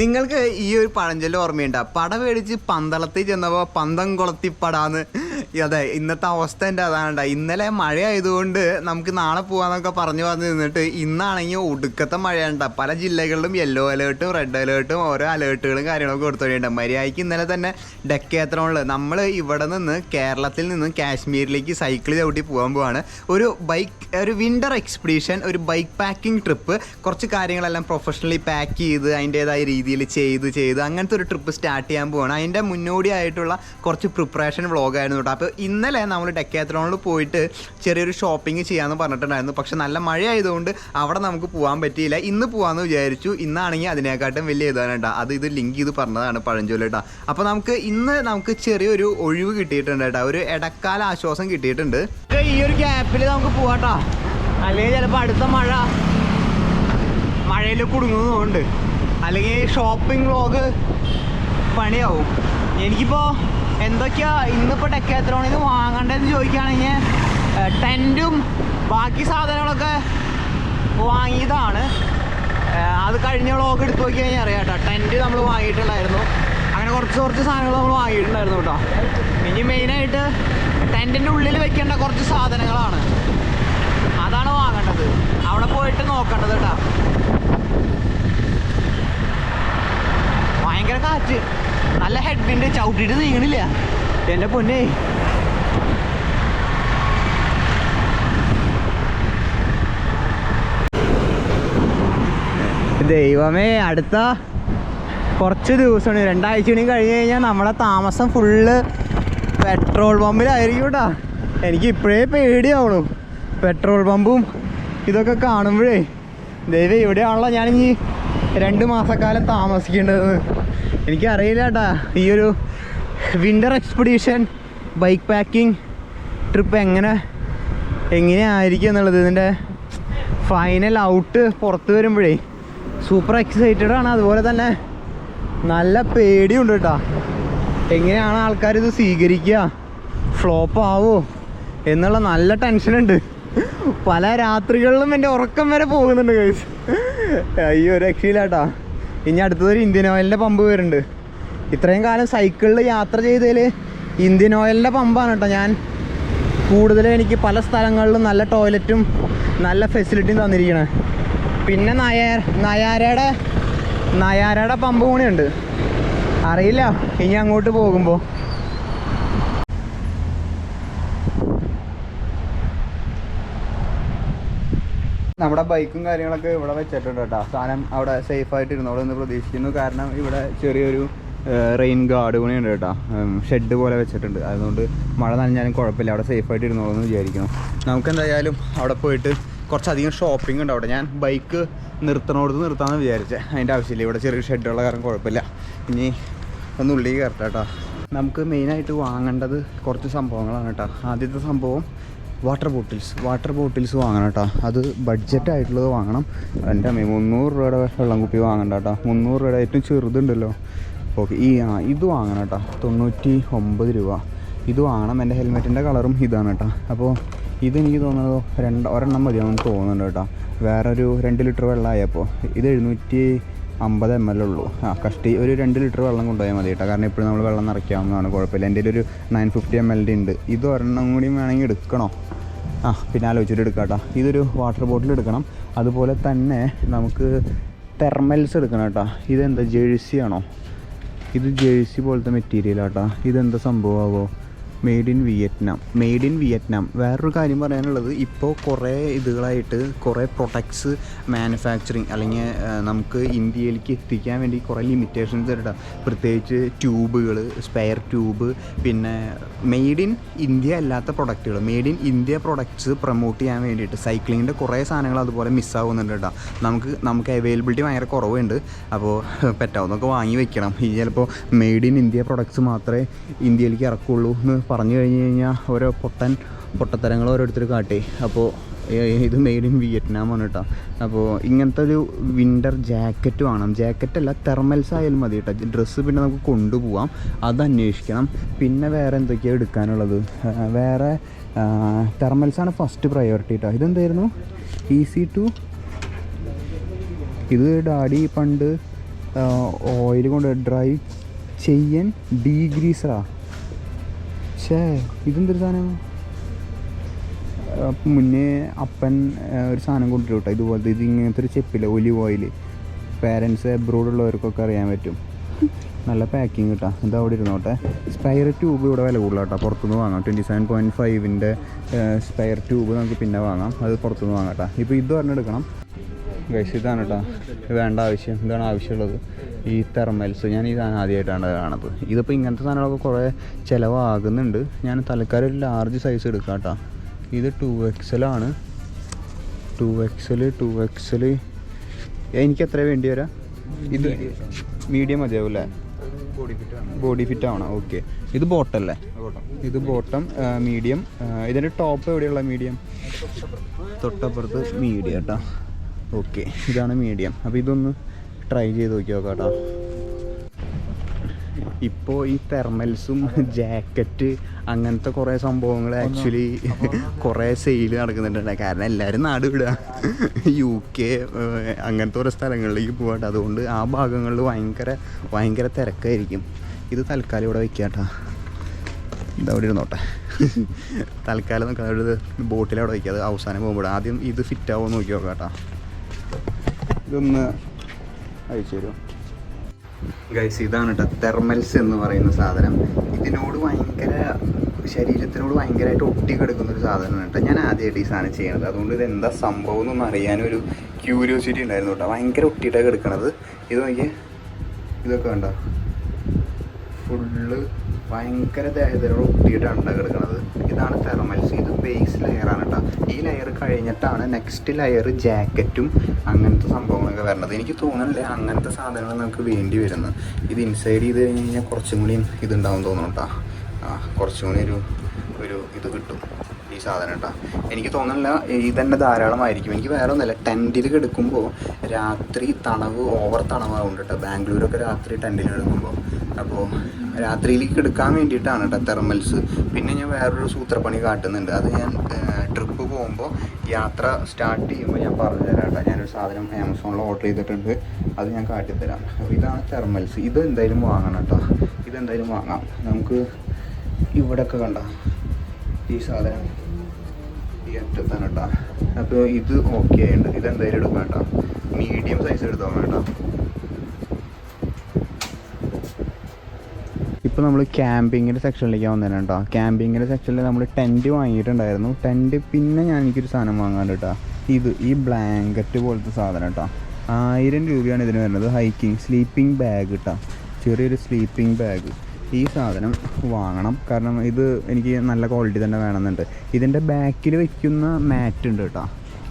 നിങ്ങൾക്ക് ഈ ഒരു പഴഞ്ചൊല്ല് ഓർമ്മയുണ്ടോ? പട മേടിച്ച് പന്തളത്തിൽ ചെന്നപ്പോൾ പന്തം കൊളത്തിപ്പടാന്ന്. അതെ, ഇന്നത്തെ അവസ്ഥ എൻ്റെ അതാണ്. ഇന്നലെ മഴ ആയതുകൊണ്ട് നമുക്ക് നാളെ പോകാമെന്നൊക്കെ പറഞ്ഞു നിന്നിട്ട് ഇന്നാണെങ്കിൽ ഒടുക്കത്തെ മഴയുണ്ട. പല ജില്ലകളിലും യെല്ലോ അലേർട്ടും റെഡ് അലേർട്ടും ഓരോ അലേർട്ടുകളും കാര്യങ്ങളൊക്കെ കൊടുത്തുകൊണ്ടുണ്ട്. മര്യാദയ്ക്ക് ഇന്നലെ തന്നെ ഡെക്കാത്ലോണിൽ നമ്മൾ ഇവിടെ നിന്ന് കേരളത്തിൽ നിന്ന് കാശ്മീരിലേക്ക് സൈക്കിൾ ചവിട്ടി പോകാൻ പോവാണ്. ഒരു വിൻ്റർ എക്സ്പീഡിഷൻ, ഒരു ബൈക്ക് പാക്കിംഗ് ട്രിപ്പ്. കുറച്ച് കാര്യങ്ങളെല്ലാം പ്രൊഫഷണലി പാക്ക് ചെയ്ത് അതിൻ്റേതായ രീതിയിൽ ചെയ്ത് അങ്ങനത്തെ ഒരു ട്രിപ്പ് സ്റ്റാർട്ട് ചെയ്യാൻ പോവാണ്. അതിൻ്റെ മുന്നോടിയായിട്ടുള്ള കുറച്ച് പ്രിപ്പറേഷൻ വ്ളോഗായിരുന്നു കേട്ടോ. അപ്പോൾ ഇന്നലെ നമ്മൾ ഡെക്കാത്ലോണിൽ പോയിട്ട് ചെറിയൊരു ഷോപ്പിംഗ് ചെയ്യാമെന്ന് പറഞ്ഞിട്ടുണ്ടായിരുന്നു. പക്ഷെ നല്ല മഴ ആയതുകൊണ്ട് അവിടെ നമുക്ക് പോകാൻ പറ്റിയില്ല. ഇന്ന് പോകാമെന്ന് വിചാരിച്ചു. ഇന്നാണെങ്കിൽ അതിനെക്കാട്ടും വലിയ ഇതാണേട്ടാ. ഇത് ലിങ്ക് ചെയ്ത് പറഞ്ഞതാണ് പഴഞ്ചൊല്ല് കേട്ടോ. അപ്പോൾ നമുക്ക് ചെറിയൊരു ഒഴിവ് കിട്ടിയിട്ടുണ്ട് കേട്ടോ. ഒരു ഇടക്കാല ആശ്വാസം കിട്ടിയിട്ടുണ്ട്. ഈ ഒരു ഗ്യാപ്പിൽ നമുക്ക് പോകാട്ടോ, അല്ലെങ്കിൽ ചിലപ്പോൾ അടുത്ത മഴയിൽ കുടുങ്ങുന്നതുകൊണ്ട് അല്ലെങ്കിൽ ഷോപ്പിംഗ് വ്ളോഗ് പണിയാവും. എനിക്കിപ്പോൾ എന്തൊക്കെയാ ഇന്നിപ്പോൾ ഡെക്കാത്ലോണിൽ നിന്ന് വാങ്ങേണ്ടതെന്ന് ചോദിക്കുകയാണെങ്കിൽ ടെൻറ്റും ബാക്കി സാധനങ്ങളൊക്കെ വാങ്ങിയതാണ്. അത് കഴിഞ്ഞ വ്ളോഗ് എടുത്ത് നോക്കി കഴിഞ്ഞാൽ അറിയാം കേട്ടോ. ടെൻറ്റ് നമ്മൾ വാങ്ങിയിട്ടുണ്ടായിരുന്നു. അങ്ങനെ കുറച്ച് സാധനങ്ങൾ നമ്മൾ വാങ്ങിയിട്ടുണ്ടായിരുന്നു കേട്ടോ. ഇനി മെയിനായിട്ട് ടെൻറ്റിൻ്റെ ഉള്ളിൽ വെക്കേണ്ട കുറച്ച് സാധനങ്ങളാണ്, അതാണ് വാങ്ങേണ്ടത്. അവിടെ പോയിട്ട് നോക്കേണ്ടത് കേട്ടോ. ഭയങ്കര കാറ്റ്, നല്ല ഹെഡ്വിൻഡ്, ചവിട്ടിയിട്ട് നീങ്ങണില്ല എൻ്റെ പൊന്നേ. ദൈവമേ, അടുത്ത കുറച്ച് ദിവസമാണ്, 2 ആഴ്ചയും കഴിഞ്ഞ് കഴിഞ്ഞാൽ നമ്മളെ താമസം ഫുള്ള് പെട്രോൾ പമ്പിലായിരിക്കും കേട്ടോ. എനിക്ക് ഇപ്പോഴേ പേടിയാവണു പെട്രോൾ പമ്പും ഇതൊക്കെ കാണുമ്പോഴേ. ദൈവം, ഇവിടെയാണല്ലോ ഞാനിനി 2 മാസക്കാലം താമസിക്കേണ്ടതെന്ന്. എനിക്കറിയില്ല കേട്ടാ ഈ ഒരു winter expedition bike packing trip എങ്ങനെയായിരിക്കും എന്നുള്ളത്. ഇതിൻ്റെ ഫൈനൽ ഔട്ട് പുറത്ത് വരുമ്പോഴേ സൂപ്പർ എക്സൈറ്റഡ് ആണ്. അതുപോലെ തന്നെ നല്ല പേടിയുണ്ട് കേട്ടോ. എങ്ങനെയാണ് ആൾക്കാരിത് സ്വീകരിക്കുക, ഫ്ലോപ്പ് ആവോ എന്നുള്ള നല്ല ടെൻഷനുണ്ട്. പല രാത്രികളിലും എൻ്റെ ഉറക്കം വരെ പോകുന്നുണ്ട് ഗൈസ്. അയ്യോ, രക്ഷയില്ല കേട്ടോ. ഇനി അടുത്തതൊരു ഇന്ത്യൻ ഓയിലിൻ്റെ പമ്പ് വരുന്നുണ്ട്. ഇത്രയും കാലം സൈക്കിളിൽ യാത്ര ചെയ്തതിൽ ഇന്ത്യൻ ഓയിലിൻ്റെ പമ്പാണ് കേട്ടോ ഞാൻ കൂടുതലും എനിക്ക് പല സ്ഥലങ്ങളിലും നല്ല ടോയ്ലറ്റും നല്ല ഫെസിലിറ്റിയും തന്നിരിക്കണേ. പിന്നെ നയാരയുടെ പമ്പ് കൂടിയുണ്ട്. അറിയില്ല ഇനി അങ്ങോട്ട് പോകുമ്പോൾ. നമ്മുടെ ബൈക്കും കാര്യങ്ങളൊക്കെ ഇവിടെ വെച്ചിട്ടുണ്ട് കേട്ടോ. സാധനം അവിടെ സേഫായിട്ട് ഇരുന്നോളൂ എന്ന് പ്രതീക്ഷിക്കുന്നു. കാരണം ഇവിടെ ചെറിയൊരു റെയിൻ ഗാർഡ് കൂടിയുണ്ട് കേട്ടോ. ഷെഡ് പോലെ വെച്ചിട്ടുണ്ട്. അതുകൊണ്ട് മഴ നനഞ്ഞാലും കുഴപ്പമില്ല, അവിടെ സേഫായിട്ട് ഇരുന്നോളൂ എന്ന് വിചാരിക്കുന്നു. നമുക്കെന്തായാലും അവിടെ പോയിട്ട് കുറച്ചധികം ഷോപ്പിംഗ് ഉണ്ട് അവിടെ. ഞാൻ ബൈക്ക് നിർത്താമെന്ന് വിചാരിച്ചത്. അതിൻ്റെ ആവശ്യമില്ല, ഇവിടെ ചെറിയ ഷെഡുള്ള കാരണം കുഴപ്പമില്ല. ഇനി ഒന്ന് ഉള്ളിൽ കയറട്ടെ കേട്ടോ. നമുക്ക് മെയിനായിട്ട് വാങ്ങേണ്ടത് കുറച്ച് സംഭവങ്ങളാണ് കേട്ടോ. ആദ്യത്തെ സംഭവം വാട്ടർ ബോട്ടിൽസ് വാങ്ങണം കേട്ടോ. അത് ബഡ്ജറ്റായിട്ടുള്ളത് വാങ്ങണം. എൻ്റെ 300 രൂപയുടെ വെള്ളം കുപ്പി വാങ്ങണ്ട കേട്ടോ. 300 രൂപയുടെ ഏറ്റവും ചെറുതുണ്ടല്ലോ. ഓക്കെ, ഇത് വാങ്ങണം കേട്ടോ. 99 രൂപ ഇത് വാങ്ങണം. എൻ്റെ ഹെൽമെറ്റിൻ്റെ കളറും ഇതാണ് കേട്ടോ. അപ്പോൾ ഇതെനിക്ക് തോന്നുന്നത് ഒരെണ്ണം മതിയാണെന്ന് തോന്നുന്നുണ്ട് കേട്ടോ. വേറൊരു 2 ലിറ്റർ വെള്ളമായപ്പോൾ ഇത് 750 ml ഉള്ളൂ. കഷ്ടി ഒരു 2 ലിറ്റർ വെള്ളം കൊണ്ടുപോയാൽ മതി കേട്ടോ. കാരണം എപ്പോഴും നമ്മൾ വെള്ളം നിറയ്ക്കാവുന്നതാണ്, കുഴപ്പമില്ല. എൻ്റെ ഒരു 950 ml ഉണ്ട്. ഇത് ഒരെണ്ണം കൂടി വേണമെങ്കിൽ എടുക്കണോ? പിന്നെ ആലോചിച്ചിട്ട് എടുക്കാം കേട്ടോ. ഇതൊരു വാട്ടർ ബോട്ടിൽ എടുക്കണം. അതുപോലെ തന്നെ നമുക്ക് തെർമൽസ് എടുക്കണം കേട്ടോ. ഇതെന്താ, ജേഴ്സി ആണോ? ഇത് ജേഴ്സി പോലത്തെ മെറ്റീരിയലാട്ടോ. ഇതെന്താ സംഭവമാവോ? Made in Vietnam. വേറൊരു കാര്യം പറയാനുള്ളത്, ഇപ്പോൾ കുറേ ഇതുകളായിട്ട് കുറേ പ്രൊഡക്ട്സ് മാനുഫാക്ചറിങ് അല്ലെങ്കിൽ നമുക്ക് ഇന്ത്യയിലേക്ക് എത്തിക്കാൻ വേണ്ടി കുറേ ലിമിറ്റേഷൻസ് തരട്ടെ. പ്രത്യേകിച്ച് ട്യൂബുകൾ, സ്പെയർ ട്യൂബ്, പിന്നെ മെയ്ഡ് ഇൻ ഇന്ത്യ അല്ലാത്ത പ്രൊഡക്റ്റുകൾ, made in India products promote ചെയ്യാൻ വേണ്ടിയിട്ട് സൈക്ലിങ്ങിൻ്റെ കുറേ സാധനങ്ങൾ അതുപോലെ മിസ്സാവുന്നുണ്ട് കേട്ടോ. നമുക്ക് അവൈലബിലിറ്റി ഭയങ്കര കുറവുണ്ട്. അപ്പോൾ പറ്റാവുന്നൊക്കെ വാങ്ങി വെക്കണം. ഇനി ചിലപ്പോൾ മെയ്ഡ് ഇൻ ഇന്ത്യ പ്രൊഡക്ട്സ് മാത്രമേ ഇന്ത്യയിലേക്ക് ഇറക്കുള്ളൂ എന്ന് പറഞ്ഞു കഴിഞ്ഞാൽ ഓരോ പൊട്ടത്തരങ്ങൾ ഓരോരുത്തർ കാട്ടി. അപ്പോൾ ഇത് മെയ്ഡ് ഇൻ വിയറ്റ്നാമാണ് കേട്ടോ. അപ്പോൾ ഇങ്ങനത്തെ ഒരു വിൻ്റർ ജാക്കറ്റ് വേണം. ജാക്കറ്റല്ല, തെർമൽസ് ആയാലും മതി കേട്ടോ. ഡ്രസ്സ് പിന്നെ നമുക്ക് കൊണ്ടുപോകാം, അത് അന്വേഷിക്കണം. പിന്നെ വേറെ എന്തൊക്കെയാണ് എടുക്കാനുള്ളത്? വേറെ തെർമൽസാണ് ഫസ്റ്റ് പ്രയോറിറ്റി കേട്ടോ. ഇതെന്തായിരുന്നു? ഈസി ടു, ഇത് ഡാഡി പണ്ട് ഓയിൽ കൊണ്ട് ഡ്രൈവ് ചെയ്യാൻ ഡീഗ്രീസറാ. ഇതെന്തൊരു സാധനം? മുന്നേ അപ്പൻ ഒരു സാധനം കൊണ്ടുവരും കേട്ടോ ഇതുപോലത്തെ. ഇത് ഇങ്ങനത്തെ ഒരു ചെപ്പില്ല, ഒലിവ് ഓയിൽ. പാരൻസ് എബ്രോഡുള്ളവർക്കൊക്കെ അറിയാൻ പറ്റും. നല്ല പാക്കിങ് കേട്ടോ. ഇത് അവിടെ ഇരുന്നോട്ടെ. സ്പെയർ ട്യൂബ് ഇവിടെ വില കൂടുതലാണ് കേട്ടോ, പുറത്തുനിന്ന് വാങ്ങാം. 27.5-ൻ്റെ സ്പെയർ ട്യൂബ് നമുക്ക് പിന്നെ വാങ്ങാം, അത് പുറത്തുനിന്ന് വാങ്ങാം കേട്ടോ. ഇപ്പോൾ ഇത് പറഞ്ഞ് എടുക്കണം ഗൈസ്. ഇതാണ് കേട്ടോ വേണ്ട ആവശ്യം. ഇതാണ് ആവശ്യമുള്ളത്, ഈ തെർമൽസ്. ഞാൻ ഈ സാധനം ആദ്യമായിട്ടാണ് കാണുന്നത്. ഇതിപ്പോൾ ഇങ്ങനത്തെ സാധനങ്ങളൊക്കെ കുറേ ചിലവാകുന്നുണ്ട്. ഞാൻ തൽക്കാലം ഒരു ലാർജ് സൈസ് എടുക്കാം കേട്ടോ. ഇത് 2XL ആണ്. 2XL എനിക്ക് എത്ര വേണ്ടി വരാം? ഇത് മീഡിയം മതിയാവും അല്ലേ? ബോഡി ഫിറ്റ് ആവണം. ഓക്കെ, ഇത് ബോട്ടല്ലേ? ഇത് ബോട്ടം മീഡിയം. ഇതിൻ്റെ ടോപ്പ് എവിടെയുള്ള മീഡിയം? തൊട്ടപ്പുറത്ത് മീഡിയം കേട്ടോ. ഓക്കെ, ഇതാണ് മീഡിയം. അപ്പോൾ ഇതൊന്ന് ട്രൈ ചെയ്ത് നോക്കി നോക്കാം കേട്ടോ. ഇപ്പോൾ ഈ തെർമൽസും ജാക്കറ്റ് അങ്ങനത്തെ കുറേ സംഭവങ്ങൾ ആക്ച്വലി കുറേ സെയിൽ നടക്കുന്നുണ്ട്. കാരണം എല്ലാവരും നാട് വിടുക, UK അങ്ങനത്തെ ഓരോ സ്ഥലങ്ങളിലേക്ക് പോകട്ടെ. അതുകൊണ്ട് ആ ഭാഗങ്ങളിൽ ഭയങ്കര തിരക്കായിരിക്കും. ഇത് തൽക്കാലം ഇവിടെ വയ്ക്കുക കേട്ടോ. ഇതവിടെ ഇരുന്നോട്ടെ. തൽക്കാലം നമുക്ക് ബോട്ടിലവിടെ വയ്ക്കുക. അത് അവസാനം പോകുമ്പോൾ ആദ്യം ഇത് ഫിറ്റ് ആവുമോ നോക്കി നോക്കാം കേട്ടോ. ഇതൊന്ന് അയച്ചു തരുമോ ഗൈസ്? ഇതാണ് കേട്ടോ തെർമൽസ് എന്ന് പറയുന്ന സാധനം. ഇതിനോട് ശരീരത്തിനോട് ഭയങ്കരമായിട്ട് ഒട്ടി കിടക്കുന്നൊരു സാധനമാണ് കേട്ടോ. ഞാൻ ആദ്യമായിട്ട് ഈ സാധനം ചെയ്യണത്, അതുകൊണ്ട് ഇത് എന്താ സംഭവം എന്നൊന്നും അറിയാനൊരു ക്യൂരിയോസിറ്റി ഉണ്ടായിരുന്നു കേട്ടോ. ഭയങ്കര ഒട്ടിയിട്ടാണ് കിടക്കണത്. ഇത് നോക്കി, ഇതൊക്കെ കണ്ടോ, ഫുള്ള് ഭയങ്കര ദേഹത്തിനോട് ഒട്ടിയിട്ടാണ് കിടക്കുന്നത്. ഇതാണ് തെർമൽസ്. ഇത് ബേസ് ലെയറാണ് കേട്ടോ. ഈ ലെയർ കഴിഞ്ഞിട്ടാണ് നെക്സ്റ്റ് ലെയർ ജാക്കറ്റും അങ്ങനത്തെ സംഭവങ്ങളൊക്കെ വരണത്. എനിക്ക് തോന്നുന്നില്ല അങ്ങനത്തെ സാധനങ്ങൾ നമുക്ക് വേണ്ടി വരുന്നത്. ഇത് ഇൻസൈഡ് ചെയ്ത് കഴിഞ്ഞ് കഴിഞ്ഞാൽ കുറച്ചും കൂടിയും ഇതുണ്ടാവും തോന്നുന്നു കേട്ടോ. കുറച്ചും കൂടി ഒരു ഇത് കിട്ടും ഈ സാധനം കേട്ടോ. എനിക്ക് തോന്നുന്നില്ല ഇതന്നെ ധാരാളമായിരിക്കും. എനിക്ക് വേറെ ഒന്നുമില്ല, ടെൻറ്റിൽ കിടക്കുമ്പോൾ രാത്രി ഓവർ തണവാകുന്നുണ്ട് കേട്ടോ. ബാംഗ്ലൂരൊക്കെ രാത്രി ടെൻറ്റിൽ കിടക്കുമ്പോൾ. അപ്പോൾ രാത്രിയിലേക്ക് എടുക്കാൻ വേണ്ടിയിട്ടാണ് കേട്ടോ തെർമൽസ്. പിന്നെ ഞാൻ വേറൊരു സൂത്രപ്പണി കാട്ടുന്നുണ്ട്. അത് ഞാൻ ട്രിപ്പ് പോകുമ്പോൾ യാത്ര സ്റ്റാർട്ട് ചെയ്യുമ്പോൾ ഞാൻ പറഞ്ഞുതരാം കേട്ടോ. ഞാനൊരു സാധനം ആമസോണിൽ ഓർഡർ ചെയ്തിട്ടുണ്ട്, അത് ഞാൻ കാട്ടിത്തരാം. അപ്പോൾ ഇതാണ് തെർമൽസ്. ഇത് എന്തായാലും വാങ്ങണം കേട്ടോ. ഇതെന്തായാലും വാങ്ങാം. നമുക്ക് ഇവിടെയൊക്കെ കണ്ട ഈ സാധനം ഈ അറ്റത്താണ് കേട്ടോ. അപ്പോൾ ഇത് ഓക്കെ ഉണ്ട്. ഇതെന്തായാലും എടുക്കാം കേട്ടോ. മീഡിയം സൈസ് എടുത്താൽ കേട്ടോ. ഇപ്പോൾ നമ്മൾ ക്യാമ്പിങ്ങിൻ്റെ സെക്ഷനിലേക്ക് വന്നേനെ കേട്ടോ. ക്യാമ്പിങ്ങിൻ്റെ സെക്ഷനിൽ നമ്മൾ ടെൻറ്റ് വാങ്ങിയിട്ടുണ്ടായിരുന്നു. ടെൻറ്റ് പിന്നെ എനിക്കൊരു സാധനം വാങ്ങാൻ കേട്ടോ. ഈ ബ്ലാങ്കറ്റ് പോലത്തെ സാധനം കേട്ടോ. 1000 രൂപയാണ് ഇതിന് വരുന്നത്. സ്ലീപ്പിംഗ് ബാഗ് കേട്ടോ. ചെറിയൊരു സ്ലീപ്പിംഗ് ബാഗ്. ഈ സാധനം വാങ്ങണം, കാരണം ഇത് എനിക്ക് നല്ല ക്വാളിറ്റി തന്നെ വേണമെന്നുണ്ട്. ഇതിൻ്റെ ബാക്കിൽ വയ്ക്കുന്ന മാറ്റ് ഉണ്ട് കേട്ടോ.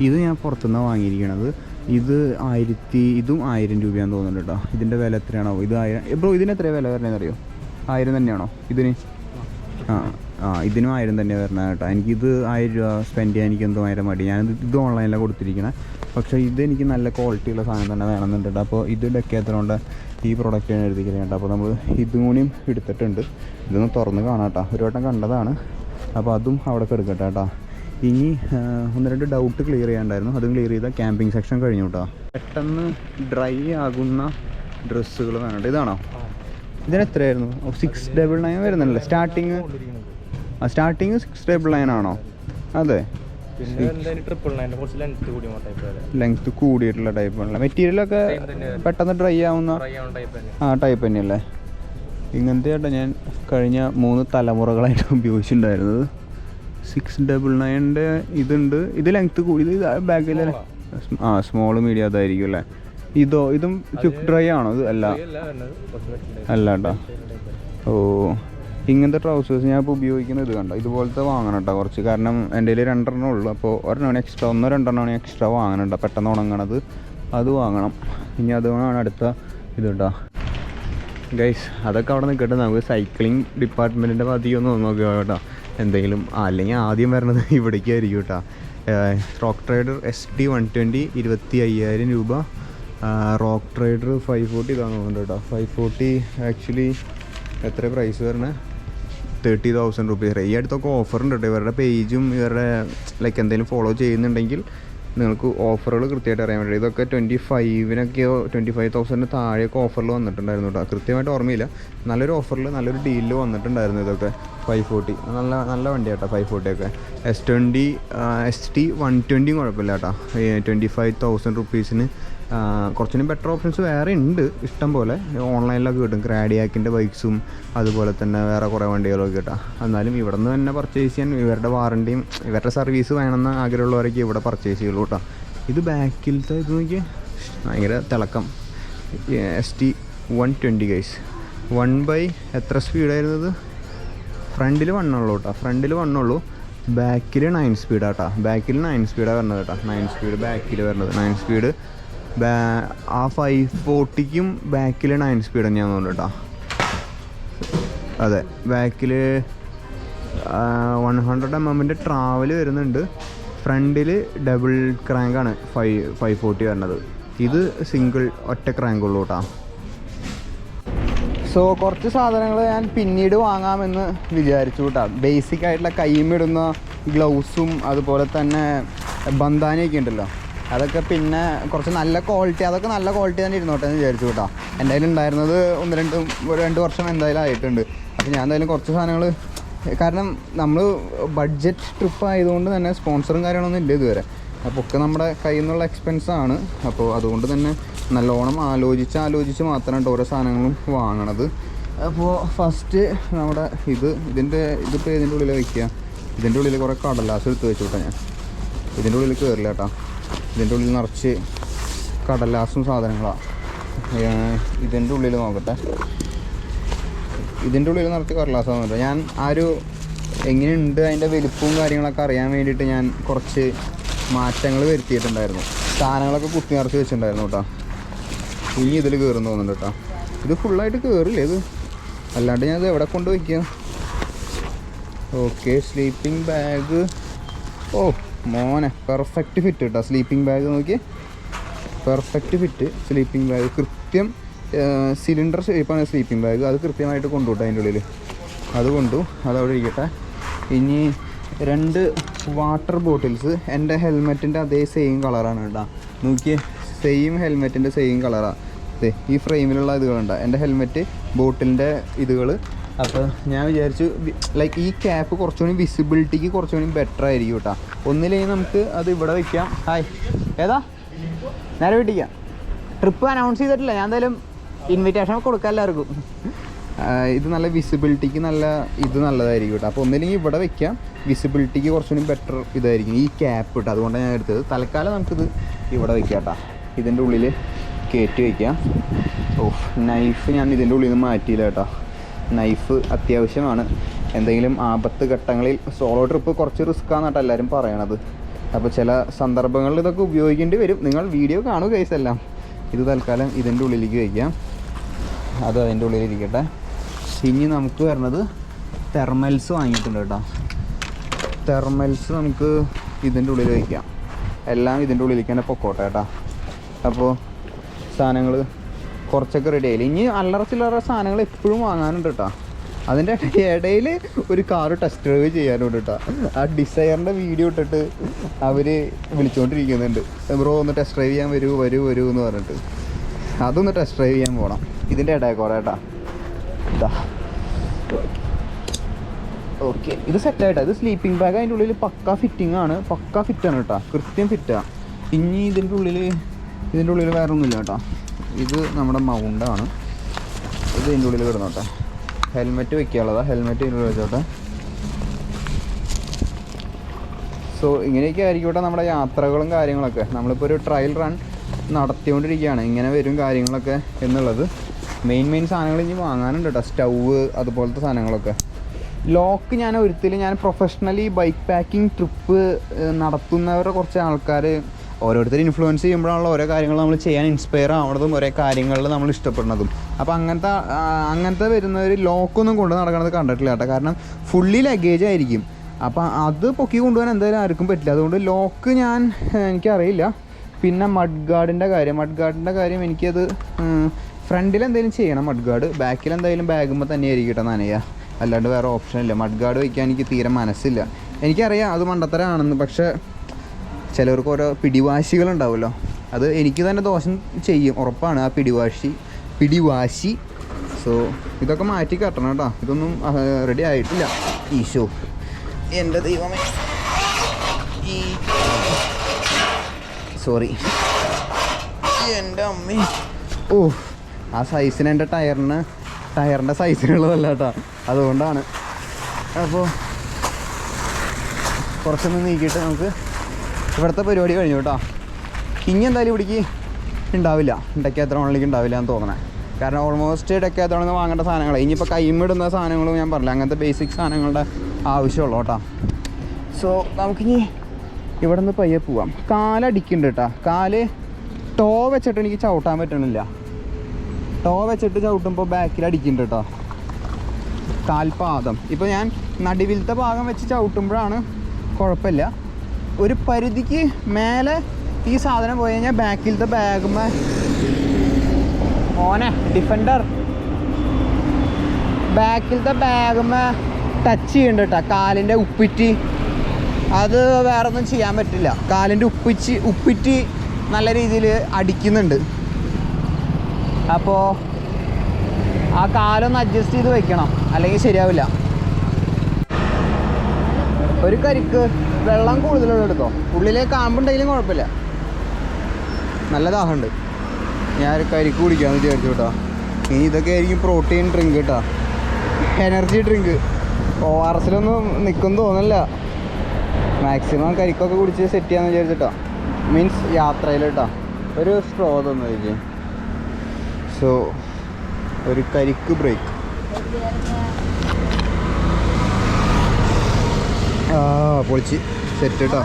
ഇത് ഞാൻ പുറത്തുനിന്ന് വാങ്ങിയിരിക്കണത്. ഇതും 1000 രൂപയാണെന്ന് തോന്നുന്നുണ്ട് കേട്ടോ. ഇതിൻ്റെ വില എത്രയാണോ? ഇത് 1000. ബ്രോ, ഇതിന് എത്രയാണ് വില വരണതെന്ന് അറിയോ? 1000 തന്നെയാണോ ഇതിന്? ഇതിനും 1000 തന്നെ വരണം കേട്ടോ. എനിക്കിത് 1000 രൂപ സ്പെൻഡ് ചെയ്യാൻ എനിക്ക് എന്തോ 1000 മതി. ഇത് ഓൺലൈനിലാണ് കൊടുത്തിരിക്കണേ. പക്ഷേ ഇതെനിക്ക് നല്ല ക്വാളിറ്റിയുള്ള സാധനം തന്നെ വേണമെന്നുണ്ട് കേട്ടോ. അപ്പോൾ ഇത് ഡെക്കാത്തലോണ്ട് ഈ പ്രൊഡക്റ്റാണ് എഴുതിക്കുന്നത് കേട്ടോ. അപ്പോൾ നമ്മൾ ഇതും കൂടിയും എടുത്തിട്ടുണ്ട്. ഇതൊന്ന് തുറന്ന് കാണാം കേട്ടോ. ഒരു വട്ടം കണ്ടതാണ്. അപ്പോൾ അതും അവിടെ എടുക്കട്ടെ കേട്ടോ. ഇനി 1-2 ഡൗട്ട് ക്ലിയർ ചെയ്യാണ്ടായിരുന്നു, അതും ക്ലിയർ ചെയ്താൽ ക്യാമ്പിംഗ് സെക്ഷൻ കഴിഞ്ഞു കേട്ടോ. പെട്ടെന്ന് ഡ്രൈ ആകുന്ന ഡ്രസ്സുകൾ വേണം. ഇതാണോ? ഇതിന് എത്രയായിരുന്നു? 699 വരുന്നുണ്ടല്ലേ സ്റ്റാർട്ടിങ്? 699 ആണോ? അതെ, ലെങ്ത് കൂടിയിട്ടുള്ള ടൈപ്പാണല്ലേ. മെറ്റീരിയലൊക്കെ പെട്ടെന്ന് ഡ്രൈ ആവുന്ന ടൈപ്പ് തന്നെയല്ലേ? ഇങ്ങനത്തെ ചേട്ടാ ഞാൻ കഴിഞ്ഞ 3 തലമുറകളായിട്ട് ഉപയോഗിച്ചിട്ടുണ്ടായിരുന്നത്. 699 ഇതുണ്ട്. ഇത് ലെങ്ത് കൂടി. ഇത് ബാക്കിൽ സ്മോൾ മീഡിയം അതായിരിക്കും അല്ലേ? ഇതും ക്വിക്ക് ഡ്രൈ ആണോ? ഇത് അല്ല കേട്ടോ. ഓ, ഇങ്ങനത്തെ ട്രൗസേഴ്സ് ഞാൻ ഇപ്പോൾ ഉപയോഗിക്കുന്നത് ഇത് കണ്ടോ. ഇതുപോലത്തെ വാങ്ങണം കേട്ടോ കുറച്ച്. കാരണം എൻ്റെ കയ്യിൽ 2 ഉള്ളൂ. അപ്പോൾ 1 എക്സ്ട്രാ 1-2 എക്സ്ട്രാ വാങ്ങണം കേട്ടോ. പെട്ടെന്ന് ഉണങ്ങണത് അത് വാങ്ങണം. ഇനി അതുകൊണ്ടാണ് അടുത്ത ഇത് കേട്ടോ ഗൈസ്. അതൊക്കെ അവിടെ നിൽക്കട്ടെ. നമുക്ക് സൈക്ലിംഗ് ഡിപ്പാർട്ട്മെൻറ്റിൻ്റെ പതിയൊന്ന് നോക്കുക കേട്ടോ. എന്തെങ്കിലും അല്ലെങ്കിൽ ആദ്യം വരണത് ഇവിടേക്കായിരിക്കും കേട്ടോ. റോക്ക് ട്രൈഡർ ST 120 25,000 രൂപ. റോക്ക് ട്രൈഡർ 540 ഇതാണ് തോന്നുന്നുണ്ട് കേട്ടോ. 540 ആക്ച്വലി എത്ര പ്രൈസ് വരണേ? 30,000 രൂപ. ഈ അടുത്തൊക്കെ ഓഫർ ഉണ്ട് കേട്ടോ. ഇവരുടെ പേജും ഇവരുടെ എന്തെങ്കിലും ഫോളോ ചെയ്യുന്നുണ്ടെങ്കിൽ നിങ്ങൾക്ക് ഓഫറുകൾ കൃത്യമായിട്ട് അറിയാൻ വേണ്ടി. ഇതൊക്കെ 25,000-നൊക്കെയോ 25,000 താഴെയൊക്കെ ഓഫറിൽ വന്നിട്ടുണ്ടായിരുന്നു കേട്ടോ. കൃത്യമായിട്ട് ഓർമ്മയില്ല. നല്ലൊരു ഓഫറിൽ നല്ലൊരു ഡീലിൽ വന്നിട്ടുണ്ടായിരുന്നു ഇതൊക്കെ. 540 നല്ല വണ്ടി കേട്ടോ. 540 ഒക്കെ S20 ST 120 കുഴപ്പമില്ല കേട്ടോ. 25,000 റുപ്പീസിന് കുറച്ചുകൂടി ബെറ്റർ ഓപ്ഷൻസ് വേറെ ഉണ്ട് ഇഷ്ടം പോലെ. ഓൺലൈനിലൊക്കെ കിട്ടും. ക്രാഡിയാക്കിൻ്റെ ബൈക്സും അതുപോലെ തന്നെ വേറെ കുറേ വണ്ടികളൊക്കെ കിട്ടാം. എന്നാലും ഇവിടെ നിന്ന് തന്നെ പർച്ചേസ് ചെയ്യാൻ, ഇവരുടെ വാറണ്ടിയും ഇവരുടെ സർവീസ് വേണമെന്ന് ആഗ്രഹമുള്ളവരൊക്കെ ഇവിടെ പർച്ചേസ് ചെയ്യുള്ളൂ കേട്ടോ. ഇത് ബാക്കിലത്തെ ഇത് നോക്കി ഭയങ്കര തിളക്കം. ST 120 guys. 1/, എത്ര സ്പീഡായിരുന്നത്? ഫ്രണ്ടിൽ 1 ഉള്ളൂ കേട്ടോ. ഫ്രണ്ടിൽ 1 ഉള്ളൂ. ബാക്കിൽ 9 സ്പീഡാട്ടോ. ബാക്കിൽ 9 സ്പീഡാണ് വരുന്നത് കേട്ടോ. 9 സ്പീഡ് ബാക്കിൽ വരുന്നത്. 9 സ്പീഡ് ആ 540ക്കും ബാക്കിൽ 9 സ്പീഡ് തന്നെയാണെന്ന് തോന്നുന്നു കേട്ടോ. അതെ, ബാക്കിൽ 100 mm ട്രാവൽ വരുന്നുണ്ട്. ഫ്രണ്ടിൽ ഡബിൾ ക്രാങ്കാണ് 540 വരുന്നത്. ഇത് സിംഗിൾ ഒറ്റ ക്രാങ്ക് ഉള്ളൂ കേട്ടോ. സോ കുറച്ച് സാധനങ്ങൾ ഞാൻ പിന്നീട് വാങ്ങാമെന്ന് വിചാരിച്ചു കേട്ടോ. ബേസിക് ആയിട്ടുള്ള കൈമിടുന്ന ഗ്ലൗസും അതുപോലെ തന്നെ ബന്ധാനയൊക്കെ ഉണ്ടല്ലോ, അതൊക്കെ പിന്നെ കുറച്ച് നല്ല ക്വാളിറ്റി, അതൊക്കെ നല്ല ക്വാളിറ്റി തന്നെ ഇരുന്നോട്ടെ എന്ന് വിചാരിച്ചു കേട്ടോ. എൻ്റെ കയ്യിൽ ഉണ്ടായിരുന്നത് 2 വർഷം എന്തായാലും ആയിട്ടുണ്ട്. അപ്പോൾ ഞാൻ എന്തായാലും കുറച്ച് സാധനങ്ങൾ, കാരണം നമ്മൾ ബഡ്ജറ്റ് ട്രിപ്പ് ആയതുകൊണ്ട് തന്നെ സ്പോൺസറും കാര്യങ്ങളൊന്നും ഇല്ല ഇതുവരെ. അപ്പോൾ ഒക്കെ നമ്മുടെ കയ്യിൽ നിന്നുള്ള എക്സ്പെൻസാണ്. അപ്പോൾ അതുകൊണ്ട് തന്നെ നല്ലോണം ആലോചിച്ച് മാത്രമാണ് ഓരോ സാധനങ്ങളും വാങ്ങണത്. അപ്പോൾ ഫസ്റ്റ് നമ്മുടെ ഇതിപ്പോൾ ഇതിൻ്റെ ഉള്ളിൽ വയ്ക്കുക. ഇതിൻ്റെ ഉള്ളിൽ കുറേ കടലാസ് എടുത്ത് വെച്ചു കേട്ടോ. ഞാൻ ഇതിൻ്റെ ഉള്ളിൽ കയറില്ല കേട്ടോ. ഇതിൻ്റെ ഉള്ളിൽ നിറച്ച് കടലാസും സാധനങ്ങളാണ്. ഇതിൻ്റെ ഉള്ളിൽ നോക്കട്ടെ. ഇതിൻ്റെ ഉള്ളിൽ നിറച്ച് കടലാസാന്ന് പറഞ്ഞാൽ ഞാൻ എങ്ങനെയുണ്ട് അതിൻ്റെ വലിപ്പവും കാര്യങ്ങളൊക്കെ അറിയാൻ വേണ്ടിയിട്ട് ഞാൻ കുറച്ച് മാറ്റങ്ങൾ വരുത്തിയിട്ടുണ്ടായിരുന്നു. സാധനങ്ങളൊക്കെ കുത്തി നിറച്ച് വെച്ചിട്ടുണ്ടായിരുന്നു കേട്ടോ. ഇനി ഇതിൽ കയറുന്നു തോന്നുന്നുണ്ട് കേട്ടോ. ഇത് ഫുള്ളായിട്ട് കയറില്ലേ ഇത്? അല്ലാണ്ട് ഞാൻ ഇത് എവിടെ കൊണ്ട് വയ്ക്കുക? Okay, sleeping bag. ഓ മോനെ, പെർഫെക്റ്റ് ഫിറ്റ് കേട്ടോ. സ്ലീപ്പിംഗ് ബാഗ് നോക്കി, പെർഫെക്റ്റ് ഫിറ്റ് സ്ലീപ്പിംഗ് ബാഗ്. കൃത്യം സിലിണ്ടർ ഷേപ്പാണ് സ്ലീപ്പിംഗ് ബാഗ്. അത് കൃത്യമായിട്ട് കൊണ്ടുപോട്ടെ അതിൻ്റെ ഉള്ളിൽ. അത് കൊണ്ടു, അതവിടെ ഇരിക്കട്ടെ. ഇനി 2 വാട്ടർ ബോട്ടിൽസ്. എൻ്റെ ഹെൽമെറ്റിൻ്റെ അതേ സെയിം കളറാണ് കേട്ടോ. നോക്കിയേ, സെയിം ഹെൽമെറ്റിൻ്റെ സെയിം കളറാണ്. അതെ, ഈ ഫ്രെയിമിലുള്ള ഇതുകളുണ്ട് എൻ്റെ ഹെൽമെറ്റ് ബോട്ടിലിൻ്റെ ഇതുകൾ. അപ്പോൾ ഞാൻ വിചാരിച്ചു ലൈക്ക് ഈ ക്യാപ്പ് കുറച്ചുകൂടി വിസിബിലിറ്റിക്ക് കുറച്ചുകൂടി ബെറ്റർ ആയിരിക്കും കേട്ടോ. ഒന്നില്ലെങ്കിൽ നമുക്ക് അത് ഇവിടെ വയ്ക്കാം. ഹായ്, ഏതാ നേരെ വീട്ടിക്കാം. ട്രിപ്പ് അനൗൺസ് ചെയ്തിട്ടില്ല ഞാൻ. എന്തായാലും ഇൻവിറ്റേഷൻ കൊടുക്കാം എല്ലാവർക്കും. ഇത് നല്ല വിസിബിലിറ്റിക്ക് നല്ലതായിരിക്കും കേട്ടോ. അപ്പോൾ ഒന്നില്ലെങ്കിൽ ഇവിടെ വയ്ക്കാം, വിസിബിലിറ്റിക്ക് കുറച്ചുകൂടി ബെറ്റർ ഇതായിരിക്കും ഈ ക്യാപ്പ് കേട്ടോ. അതുകൊണ്ടാണ് ഞാൻ എടുത്തത്. തൽക്കാലം നമുക്കിത് ഇവിടെ വയ്ക്കാം കേട്ടോ. ഇതിൻ്റെ ഉള്ളിൽ കയറ്റി വയ്ക്കാം. നൈഫ് ഞാൻ ഇതിൻ്റെ ഉള്ളിൽ നിന്ന് മാറ്റിയില്ല കേട്ടോ. നൈഫ് അത്യാവശ്യമാണ് എന്തെങ്കിലും ആപത്ത് ഘട്ടങ്ങളിൽ. സോളോ ട്രിപ്പ് കുറച്ച് റിസ്ക്കാണെന്നാട്ടോ എല്ലാവരും പറയണത്. അപ്പോൾ ചില സന്ദർഭങ്ങളിൽ ഇതൊക്കെ ഉപയോഗിക്കേണ്ടി വരും. നിങ്ങൾ വീഡിയോ കാണുക ഗൈസ് എല്ലാം. ഇത് തൽക്കാലം ഇതിൻ്റെ ഉള്ളിലേക്ക് വയ്ക്കാം. അത് അതിൻ്റെ ഉള്ളിലിരിക്കട്ടെ. ഇനി നമുക്ക് വരുന്നത് തെർമൽസ് വാങ്ങിയിട്ടുണ്ട് കേട്ടോ. തെർമൽസ് നമുക്ക് ഇതിൻ്റെ ഉള്ളിൽ വയ്ക്കാം. എല്ലാം ഇതിൻ്റെ ഉള്ളിലേക്ക് തന്നെ പൊക്കോട്ടെ കേട്ടോ. അപ്പോൾ സാധനങ്ങൾ കുറച്ചൊക്കെ റെഡി ആയില്ല. ഇനി അല്ലറ ചില്ലറ സാധനങ്ങൾ എപ്പോഴും വാങ്ങാനുണ്ട് കേട്ടോ. അതിൻ്റെ ഇടയിൽ ഒരു കാറ് ടെസ്റ്റ് ഡ്രൈവ് ചെയ്യാനുണ്ട് കേട്ടോ. ആ ഡിസൈറിൻ്റെ വീഡിയോ ഇട്ടിട്ട് അവർ വിളിച്ചുകൊണ്ടിരിക്കുന്നുണ്ട്, ബ്രോ ഒന്ന് ടെസ്റ്റ് ഡ്രൈവ് ചെയ്യാൻ വരൂ എന്ന് പറഞ്ഞിട്ട്. അതൊന്ന് ടെസ്റ്റ് ഡ്രൈവ് ചെയ്യാൻ പോകണം ഇതിൻ്റെ ഇടയിൽ കേട്ടോ. ഇതാ ഓക്കെ, ഇത് സെറ്റായിട്ടാണ്. ഇത് സ്ലീപ്പിംഗ് ബാഗ് അതിൻ്റെ ഉള്ളിൽ പക്ക ഫിറ്റിംഗ് ഫിറ്റാണ് കേട്ടോ. കൃത്യം ഫിറ്റാണ്. ഇനി ഇതിൻ്റെ ഉള്ളിൽ വേറെ ഒന്നുമില്ല കേട്ടോ. ഇത് നമ്മുടെ മൗണ്ടാണ്. ഇത് ഇതിൻ്റെ ഉള്ളിൽ കിടന്നോട്ടെ. ഹെൽമെറ്റ് വെക്കാനുള്ളതാണ്. ഹെൽമെറ്റ് ഇതിൻ്റെ ഉള്ളിൽ വെച്ചോട്ടെ. സോ ഇങ്ങനെയൊക്കെ ആയിരിക്കട്ടെ നമ്മുടെ യാത്രകളും കാര്യങ്ങളൊക്കെ. നമ്മളിപ്പോൾ ഒരു ട്രയൽ റൺ നടത്തിക്കൊണ്ടിരിക്കുകയാണ്, ഇങ്ങനെ വരും കാര്യങ്ങളൊക്കെ എന്നുള്ളത്. മെയിൻ സാധനങ്ങൾ ഇനി വാങ്ങാനുണ്ട് കേട്ടോ. സ്റ്റൗവ് അതുപോലത്തെ സാധനങ്ങളൊക്കെ. ലോക്ക് ഞാൻ പ്രൊഫഷണലി ബൈക്ക് പാക്കിംഗ് ട്രിപ്പ് നടത്തുന്നവരുടെ കുറച്ച് ആൾക്കാർ ഓരോരുത്തർ ഇൻഫ്ലുവൻസ് ചെയ്യുമ്പോഴാണല്ലോ ഓരോ കാര്യങ്ങൾ നമ്മൾ ചെയ്യാൻ ഇൻസ്പയർ ആവണതും ഓരോ കാര്യങ്ങളിൽ നമ്മൾ ഇഷ്ടപ്പെടുന്നതും. അപ്പോൾ അങ്ങനത്തെ വരുന്നവർ ലോക്കൊന്നും കൊണ്ട് നടക്കണത് കണ്ടിട്ടില്ല കേട്ടോ. കാരണം ഫുള്ളി ലഗേജ് ആയിരിക്കും. അപ്പോൾ അത് പൊക്കി കൊണ്ടുപോകാൻ എന്തായാലും ആർക്കും പറ്റില്ല. അതുകൊണ്ട് ലോക്ക് എനിക്കറിയില്ല. പിന്നെ മഡ് ഗാർഡിൻ്റെ കാര്യം എനിക്കത് ഫ്രണ്ടിൽ എന്തെങ്കിലും ചെയ്യണം. മഡ് ഗാർഡ് ബാക്കിൽ എന്തായാലും ബാഗുമ്പോൾ തന്നെ ആയിരിക്കും കേട്ടോ നനയുക. അല്ലാണ്ട് വേറെ ഓപ്ഷൻ ഇല്ല. മഡ് ഗാർഡ് വയ്ക്കാൻ എനിക്ക് തീരെ മനസ്സില്ല. എനിക്കറിയാം അത് മണ്ടത്തരമാണെന്ന്, പക്ഷേ ചിലർക്ക് ഓരോ പിടിവാശികളുണ്ടാവുമല്ലോ, അത് എനിക്ക് തന്നെ ദോഷം ചെയ്യും ഉറപ്പാണ് ആ പിടിവാശി. സോ ഇതൊക്കെ മാറ്റി കെട്ടണം കേട്ടോ, ഇതൊന്നും റെഡി ആയിട്ടില്ല. ഈശോ എൻ്റെ ദൈവമേ, സോറി എൻ്റെ അമ്മേ. ഓ ആ സൈസിന് എൻ്റെ ടയറിൻ്റെ സൈസിനുള്ളതല്ല കേട്ടോ, അതുകൊണ്ടാണ്. അപ്പോൾ കുറച്ചൊന്ന് നീക്കിയിട്ട് നമുക്ക് ഇവിടുത്തെ പരിപാടി കഴിഞ്ഞു കേട്ടോ. ഇനി എന്തായാലും ഇവിടേക്ക് ഉണ്ടാവില്ല, ഡെക്കാത്ലോണിലേക്ക് ഉണ്ടാവില്ല എന്ന് തോന്നണേ. കാരണം ഓൾമോസ്റ്റ് ഡെക്കാത്ലോണിൽ നിന്ന് വാങ്ങേണ്ട സാധനങ്ങൾ, ഇനിയിപ്പോൾ കൈമിടുന്ന സാധനങ്ങളും ഞാൻ പറഞ്ഞില്ല, അങ്ങനത്തെ ബേസിക് സാധനങ്ങളുടെ ആവശ്യമുള്ളൂ കേട്ടോ. സോ നമുക്കിനി ഇവിടെ നിന്ന് പയ്യെ പോവാം. കാലടിക്കുന്നുണ്ട് കേട്ടോ, കാല് ടോ വെച്ചിട്ട് എനിക്ക് ചവിട്ടാൻ പറ്റണില്ല. ടോ വെച്ചിട്ട് ചവിട്ടുമ്പോൾ ബാക്കിൽ അടിക്കുന്നുണ്ട് കേട്ടോ കാൽപാദം. ഇപ്പോൾ ഞാൻ നടുവിലത്തെ ഭാഗം വെച്ച് ചവിട്ടുമ്പോഴാണ് കുഴപ്പമില്ല. ഒരു പരിധിക്ക് മേലെ ഈ സാധനം പോയി കഴിഞ്ഞാൽ ബാക്കിലത്തെ ബാഗുമ്മ ഡിഫൻഡർ ബാക്കിലത്തെ ബാഗുമ്മ ടച്ച് ചെയ്യുന്നുണ്ട് കേട്ടോ, കാലിൻ്റെ ഉപ്പിറ്റി. അത് വേറെ ഒന്നും ചെയ്യാൻ പറ്റില്ല, കാലിൻ്റെ ഉപ്പിറ്റി നല്ല രീതിയിൽ അടിക്കുന്നുണ്ട്. അപ്പോൾ ആ കാലൊന്ന് അഡ്ജസ്റ്റ് ചെയ്ത് വെക്കണം, അല്ലെങ്കിൽ ശരിയാവില്ല. ഒരു കരിക്ക് വെള്ളം കൂടുതലുള്ള എടുത്തോ, ഉള്ളിലെ കാമ്പുണ്ടെങ്കിലും കുഴപ്പമില്ല. നല്ല ദാഹമുണ്ട്, ഞാൻ ഒരു കരിക്ക് കുടിക്കാമെന്ന് വിചാരിച്ചു കേട്ടോ. ഇനി ഇതൊക്കെ ആയിരിക്കും പ്രോട്ടീൻ ഡ്രിങ്ക് കേട്ടോ, എനർജി ഡ്രിങ്ക്. ORS നിൽക്കും തോന്നില്ല. മാക്സിമം കരിക്കൊക്കെ കുടിച്ച് സെറ്റ് ചെയ്യാമെന്ന് വിചാരിച്ചിട്ടോ, മീൻസ് യാത്രയിൽ കേട്ടോ. ഒരു സ്ട്രോ തന്നു കഴിച്ചു. സോ ഒരു കരിക്ക് ബ്രേക്ക്. പൊളിച്ച് സെറ്റ് കേട്ടോ.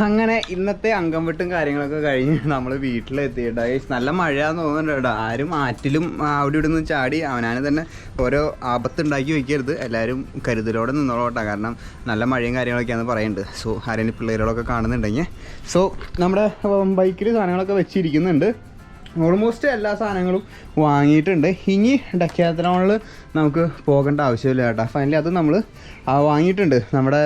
അങ്ങനെ ഇന്നത്തെ അംഗം വെട്ടും കാര്യങ്ങളൊക്കെ കഴിഞ്ഞ് നമ്മൾ വീട്ടിലെത്തിയിട്ടാ. നല്ല മഴയാന്ന് തോന്നുന്നുണ്ട് കേട്ടോ. ആരും ആറ്റിലും അവിടെ ഇവിടെ നിന്ന് ചാടി അവനാണ് തന്നെ ഓരോ ആപത്തുണ്ടാക്കി വയ്ക്കരുത്. എല്ലാവരും കരുതലോടെ നിന്നോളൂ. കാരണം നല്ല മഴയും കാര്യങ്ങളൊക്കെയാണെന്ന് പറയുന്നുണ്ട്. സോ ആരെങ്കിലും പിള്ളേരുകളൊക്കെ കാണുന്നുണ്ടെങ്കിൽ. സോ നമ്മുടെ ബൈക്കിൽ സാധനങ്ങളൊക്കെ വെച്ചിരിക്കുന്നുണ്ട്. ഓൾമോസ്റ്റ് എല്ലാ സാധനങ്ങളും വാങ്ങിയിട്ടുണ്ട്. ഇനി ഡെക്കാത്ലോണിൽ നമുക്ക് പോകേണ്ട ആവശ്യമില്ല കേട്ടോ. ഫൈനലി അത് നമ്മൾ വാങ്ങിയിട്ടുണ്ട്. നമ്മുടെ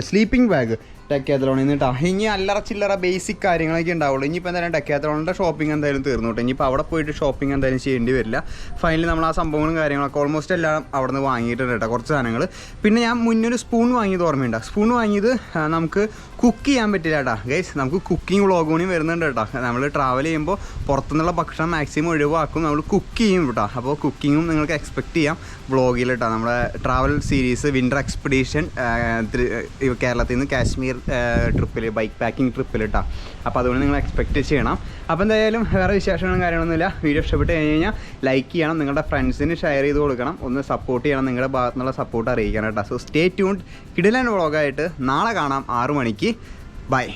സ്ലീപ്പിംഗ് ബാഗ് ഡെക്കാത്ലോണിൽ നിന്ന് കേട്ടോ. ഇനി അല്ലറ ചില്ലറ ബേസിക് കാര്യങ്ങളൊക്കെ ഉണ്ടാവുള്ളൂ. ഇനിയിപ്പോൾ എന്തായാലും ഡെക്കാത്ലോണിൻ്റെ ഷോപ്പിംഗ് എന്തായാലും തീർന്നു കേട്ടോ. ഇനിയിപ്പോൾ അവിടെ പോയിട്ട് ഷോപ്പിംഗ് എന്തായാലും ചെയ്യേണ്ടി വരില്ല. ഫൈനലി നമ്മൾ ആ സംഭവങ്ങളും കാര്യങ്ങളൊക്കെ ഓൾമോസ്റ്റ് എല്ലാം അവിടെ നിന്ന് വാങ്ങിയിട്ടുണ്ട് കേട്ടോ, കുറച്ച് സാധനങ്ങൾ. പിന്നെ ഞാൻ മുന്നൊരു സ്പൂൺ വാങ്ങിയത് ഓർമ്മയുണ്ട്. സ്പൂൺ വാങ്ങിയത് നമുക്ക് കുക്ക് ചെയ്യാൻ പറ്റില്ല കേട്ടോ ഗൈസ്. നമുക്ക് കുക്കിംഗ് വ്ളോഗ് കൂടി വരുന്നുണ്ട് കേട്ടോ. നമ്മൾ ട്രാവൽ ചെയ്യുമ്പോൾ പുറത്തുനിന്നുള്ള ഭക്ഷണം മാക്സിമം ഒഴിവാക്കും, നമ്മൾ കുക്ക് ചെയ്യും കേട്ടോ. അപ്പോൾ കുക്കിങ്ങും നിങ്ങൾക്ക് എക്സ്പെക്റ്റ് ചെയ്യാം വ്ളോഗിൽ കേട്ടോ. നമ്മുടെ ട്രാവൽ സീരീസ് വിൻ്റർ എക്സ്പെഡീഷൻ കേരളത്തിൽ നിന്ന് കാശ്മീർ ട്രിപ്പിൽ, ബൈക്ക് പാക്കിംഗ് ട്രിപ്പിൽ കേട്ടോ. അപ്പോൾ അതുകൊണ്ട് നിങ്ങൾ എക്സ്പെക്റ്റ് ചെയ്യണം. അപ്പോൾ എന്തായാലും വേറെ വിശേഷങ്ങളും കാര്യങ്ങളൊന്നുമില്ല. വീഡിയോ ഇഷ്ടപ്പെട്ട് കഴിഞ്ഞ് കഴിഞ്ഞാൽ ലൈക്ക് ചെയ്യണം, നിങ്ങളുടെ ഫ്രണ്ട്സിന് ഷെയർ ചെയ്ത് കൊടുക്കണം, ഒന്ന് സപ്പോർട്ട് ചെയ്യണം, നിങ്ങളുടെ ഭാഗത്തു നിന്നുള്ള സപ്പോർട്ട് അറിയിക്കണം കേട്ടോ. So stay tuned. കിടിലൻ വ്ളോഗായിട്ട് നാളെ കാണാം 6 മണിക്ക്. ബൈ.